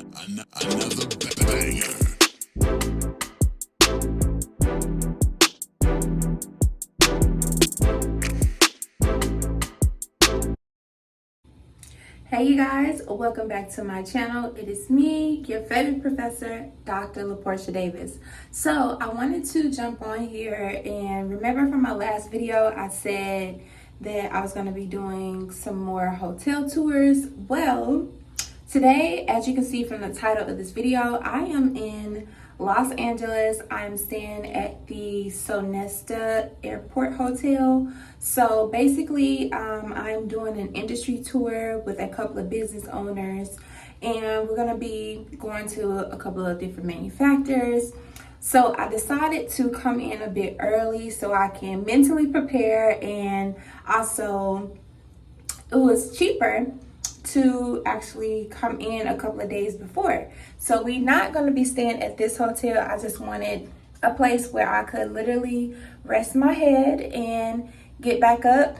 Another banger. Hey you guys, welcome back to my channel. It is me, your favorite professor, Dr. Laporchia Davis. So I wanted to jump on here, and remember from my last video I said that I was going to be doing some more hotel tours. Well, today, as you can see from the title of this video, I am in Los Angeles. I'm staying at the Sonesta Airport Hotel. So basically, I'm doing an industry tour with a couple of business owners, and we're gonna be going to a couple of different manufacturers. So I decided to come in a bit early so I can mentally prepare, and also it was cheaper to actually come in a couple of days before. So we're not going to be staying at this hotel. I just wanted a place where I could literally rest my head and get back up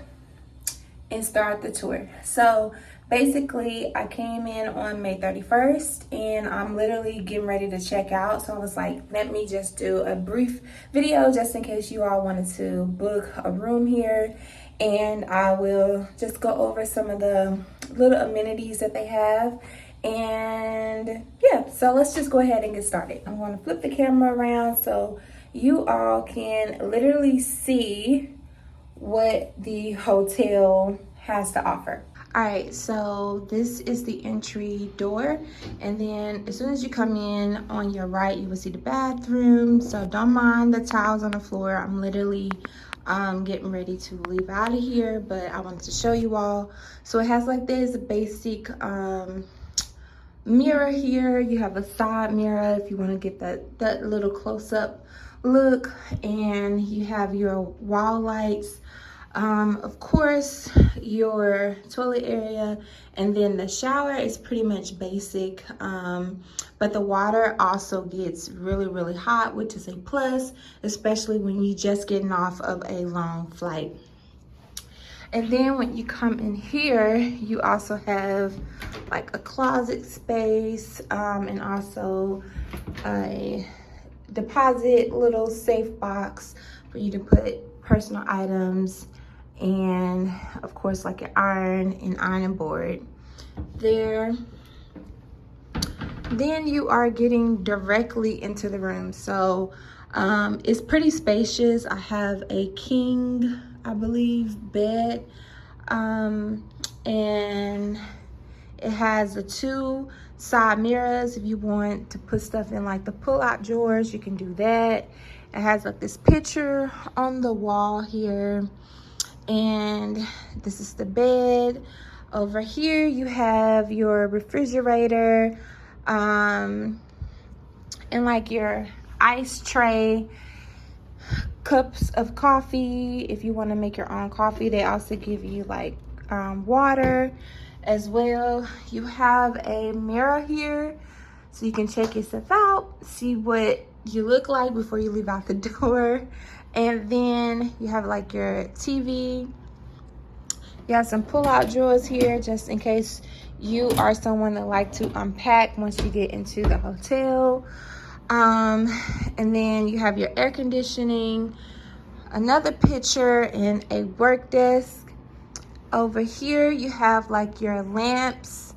and start the tour. So basically I came in on May 31st and I'm literally getting ready to check out. So I was like, let me just do a brief video just in case you all wanted to book a room here, and I will just go over some of the little amenities that they have. And yeah, so let's just go ahead and get started. I'm going to flip the camera around so you all can literally see what the hotel has to offer. All right, so this is the entry door, and then as soon as you come in on your right, you will see the bathroom. So don't mind the towels on the floor. I'm literally getting ready to leave out of here, but I wanted to show you all. So it has like this basic mirror here. You have a side mirror if you want to get that little close-up look, and you have your wall lights. Of course, your toilet area, and then the shower is pretty much basic, but the water also gets really hot, which is a plus, especially when you're just getting off of a long flight. And then when you come in here, you also have like a closet space, and also a deposit little safe box for you to put personal items, and of course like your iron and ironing board there. Then you are getting directly into the room. So it's pretty spacious. I have a king, I believe, bed, and it has the two side mirrors. If you want to put stuff in like the pull-out drawers, you can do that. It has like this picture on the wall here, and this is the bed. Over here you have your refrigerator, and like your ice tray, cups of coffee if you want to make your own coffee. They also give you like water as well. You have a mirror here so you can check yourself out, see what you look like before you leave out the door. And then you have like your TV. You have some pull-out drawers here just in case you are someone that like to unpack once you get into the hotel. And then you have your air conditioning, another picture, and a work desk. Over here you have like your lamps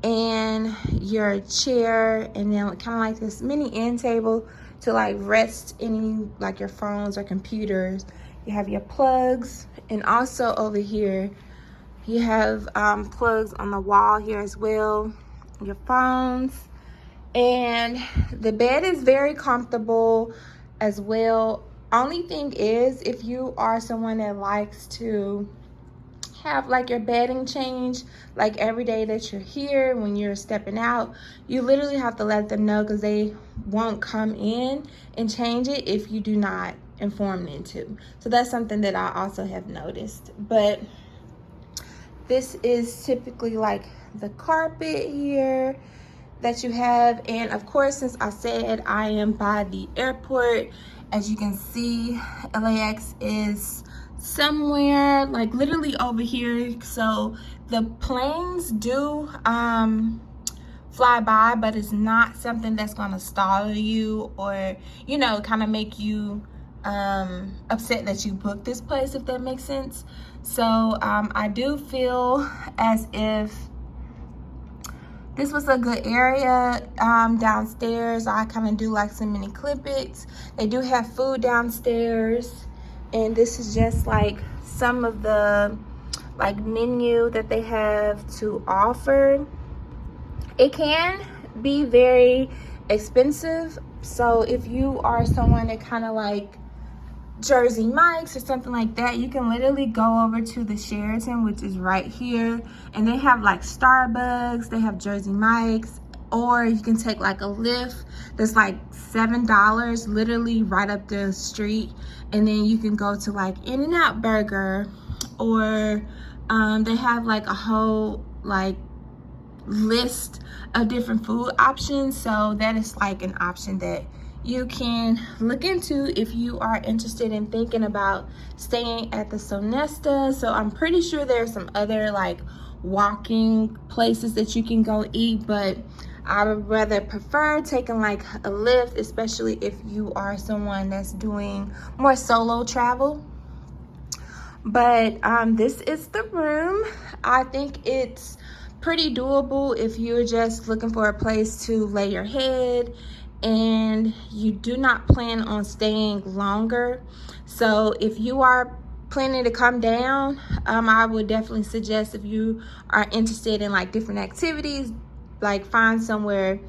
and your chair, and then kind of like this mini end table to like rest any like your phones or computers. You have your plugs, and also over here you have plugs on the wall here as well, your phones. And the bed is very comfortable as well. Only thing is, if you are someone that likes to have like your bedding change like every day that you're here, when you're stepping out, you literally have to let them know, because they won't come in and change it if you do not inform them to. So that's something that I also have noticed. But this is typically like the carpet here that you have. And of course, since I said I am by the airport, as you can see, LAX is somewhere like literally over here. So the planes do fly by, but it's not something that's going to stall you or, you know, kind of make you upset that you booked this place, if that makes sense. So I do feel as if this was a good area. Downstairs, I kind of do like some mini clippings. They do have food downstairs, and this is just like some of the like menu that they have to offer. It can be very expensive, so if you are someone that kind of like Jersey Mike's or something like that, you can literally go over to the Sheraton, which is right here, and they have like Starbucks, they have Jersey Mike's, or you can take like a Lyft that's like $7, literally right up the street, and then you can go to like In-N-Out Burger, or they have like a whole like list of different food options. So that is like an option that you can look into if you are interested in thinking about staying at the Sonesta. So I'm pretty sure there's some other like walking places that you can go eat, but I would rather prefer taking like a Lyft, especially if you are someone that's doing more solo travel. But this is the room. I think it's pretty doable if you're just looking for a place to lay your head and you do not plan on staying longer. So if you are planning to come down, I would definitely suggest, if you are interested in like different activities, like find somewhere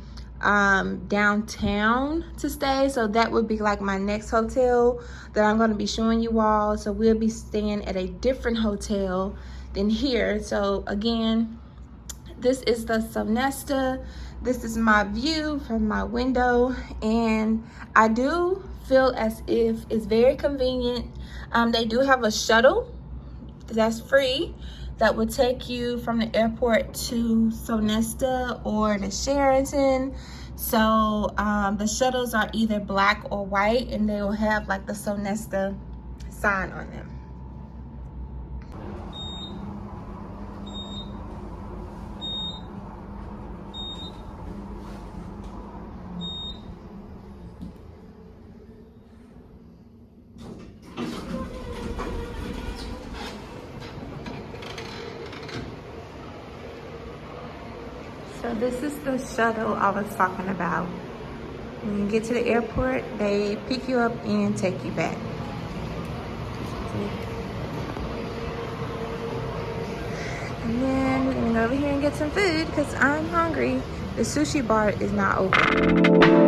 downtown to stay. So that would be like my next hotel that I'm going to be showing you all. So we'll be staying at a different hotel than here. So again, this is the Sonesta. This is my view from my window, and I do feel as if it's very convenient. They do have a shuttle that's free that would take you from the airport to Sonesta or the Sheraton. So the shuttles are either black or white, and they will have like the Sonesta sign on them. So this is the shuttle I was talking about. When you get to the airport, they pick you up and take you back. And then we're gonna go over here and get some food because I'm hungry. The sushi bar is not open.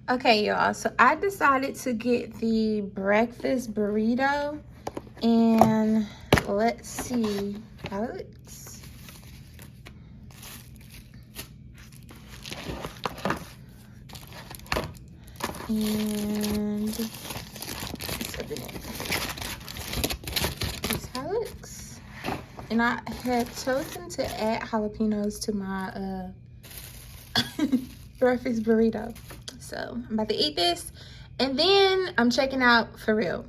Okay, y'all, so I decided to get the breakfast burrito, and let's see how it looks. And let's open it. This is how it looks. And I had chosen to add jalapenos to my breakfast burrito. So I'm about to eat this, and then I'm checking out for real.